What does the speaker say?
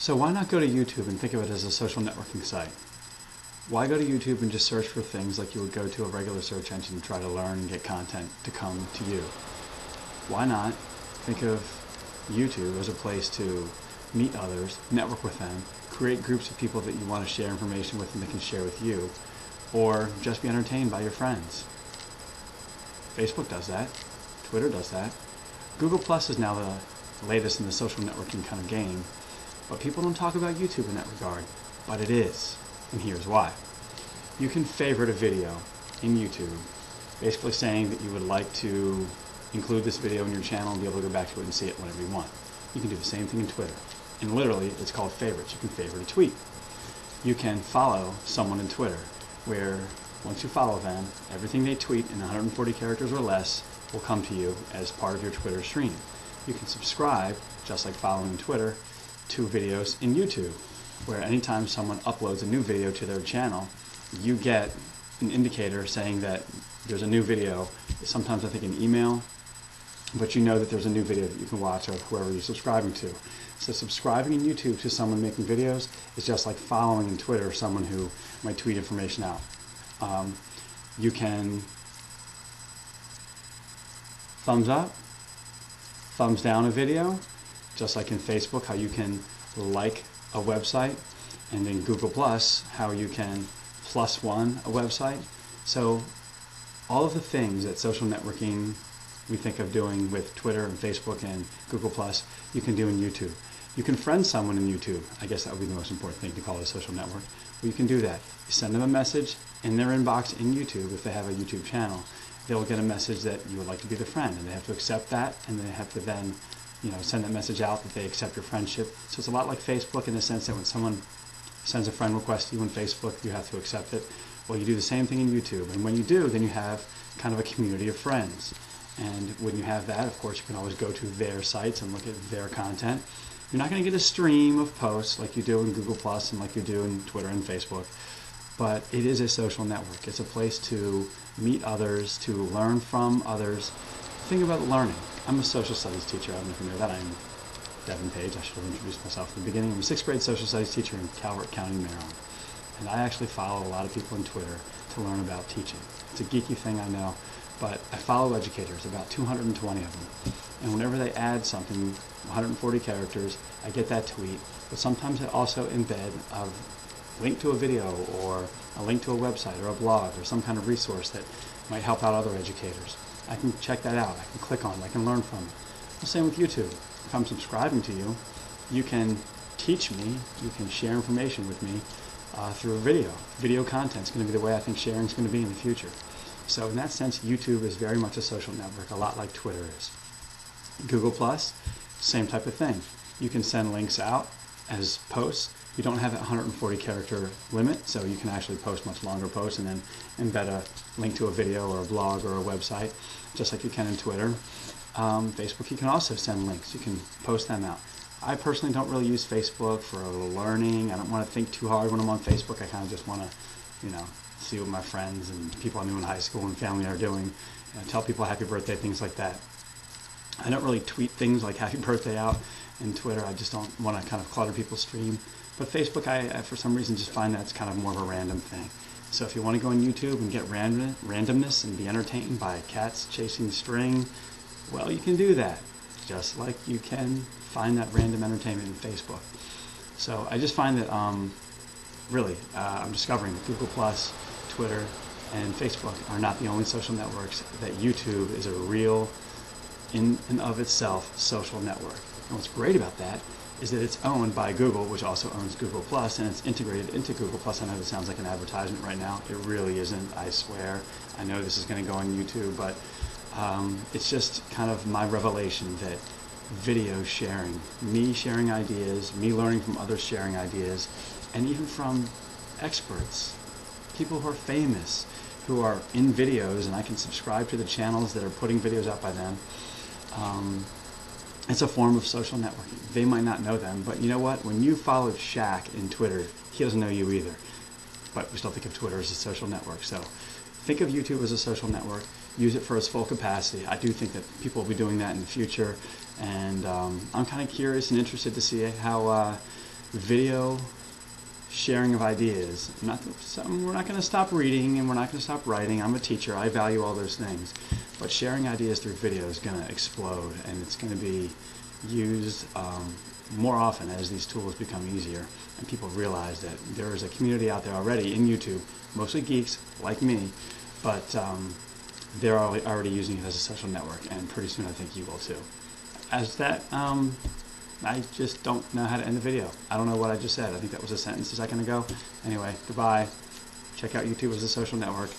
So why not go to YouTube and think of it as a social networking site? Why go to YouTube and just search for things like you would go to a regular search engine and try to learn and get content to come to you? Why not think of YouTube as a place to meet others, network with them, create groups of people that you want to share information with and they can share with you, or just be entertained by your friends? Facebook does that. Twitter does that. Google Plus is now the latest in the social networking kind of game, but people don't talk about YouTube in that regard, but it is, and here's why. You can favorite a video in YouTube, basically saying that you would like to include this video in your channel and be able to go back to it and see it whenever you want. You can do the same thing in Twitter, and literally it's called favorites. You can favorite a tweet. You can follow someone in Twitter, where once you follow them, everything they tweet in 140 characters or less will come to you as part of your Twitter stream. You can subscribe, just like following Twitter, to videos in YouTube, where anytime someone uploads a new video to their channel, you get an indicator saying that there's a new video. Sometimes I think an email, but you know that there's a new video that you can watch of whoever you're subscribing to. So subscribing in YouTube to someone making videos is just like following in Twitter someone who might tweet information out. You can thumbs up, thumbs down a video, just like in Facebook, how you can like a website, and in Google Plus, how you can +1 a website. So all of the things that social networking we think of doing with Twitter and Facebook and Google Plus, you can do in YouTube. You can friend someone in YouTube. I guess that would be the most important thing to call it a social network. Well, you can do that. You send them a message in their inbox in YouTube. If they have a YouTube channel, they'll get a message that you would like to be their friend, and they have to accept that, and they have to then, send that message out that they accept your friendship. So it's a lot like Facebook in the sense that when someone sends a friend request to you on Facebook, you have to accept it. Well, you do the same thing in YouTube, and when you do, then you have kind of a community of friends. And when you have that, of course, you can always go to their sites and look at their content. You're not going to get a stream of posts like you do in Google Plus and like you do in Twitter and Facebook, but it is a social network. It's a place to meet others, to learn from others. Think about learning. I'm a social studies teacher. I don't know if you know that. I'm Devin Page. I should have introduced myself at the beginning. I'm a 6th grade social studies teacher in Calvert County, Maryland. And I actually follow a lot of people on Twitter to learn about teaching. It's a geeky thing, I know, but I follow educators, about 220 of them. And whenever they add something, 140 characters, I get that tweet. But sometimes I also embed a link to a video or a link to a website or a blog or some kind of resource that might help out other educators. I can check that out. I can click on it. I can learn from it. The same with YouTube. If I'm subscribing to you, you can teach me, you can share information with me through a video. Video content is going to be the way I think sharing is going to be in the future. So in that sense, YouTube is very much a social network, a lot like Twitter is. Google Plus, same type of thing. You can send links out as posts. You don't have a 140 character limit, so you can actually post much longer posts and then embed a link to a video or a blog or a website, just like you can in Twitter. Facebook, you can also send links. You can post them out. I personally don't really use Facebook for learning. I don't want to think too hard when I'm on Facebook. I kind of just want to, see what my friends and people I knew in high school and family are doing. Tell people happy birthday, things like that. I don't really tweet things like happy birthday out in Twitter. I just don't want to kind of clutter people's stream. But Facebook, I for some reason just find that's kind of more of a random thing. So if you want to go on YouTube and get randomness and be entertained by cats chasing string, well, you can do that. Just like you can find that random entertainment in Facebook. So I just find that really I'm discovering that Google Plus, Twitter, and Facebook are not the only social networks, that YouTube is a real, in and of itself, social network. And what's great about that is that it's owned by Google, which also owns Google Plus, and it's integrated into Google Plus. I know this sounds like an advertisement right now. It really isn't, I swear. I know this is going to go on YouTube, but it's just kind of my revelation that video sharing, me sharing ideas, me learning from others sharing ideas, and even from experts, people who are famous, who are in videos, and I can subscribe to the channels that are putting videos out by them. It's a form of social networking. They might not know them, but you know what? When you followed Shaq in Twitter, he doesn't know you either. But we still think of Twitter as a social network. So think of YouTube as a social network. Use it for its full capacity. I do think that people will be doing that in the future, and I'm kind of curious and interested to see how video sharing of ideas. We're not going to stop reading and we're not going to stop writing. I'm a teacher. I value all those things. But sharing ideas through video is going to explode, and it's going to be used more often as these tools become easier and people realize that there is a community out there already in YouTube, mostly geeks like me, but they're already using it as a social network, and pretty soon I think you will too. As that, I just don't know how to end the video. I don't know what I just said. I think that was a sentence a second ago. Anyway, goodbye. Check out YouTube as a social network.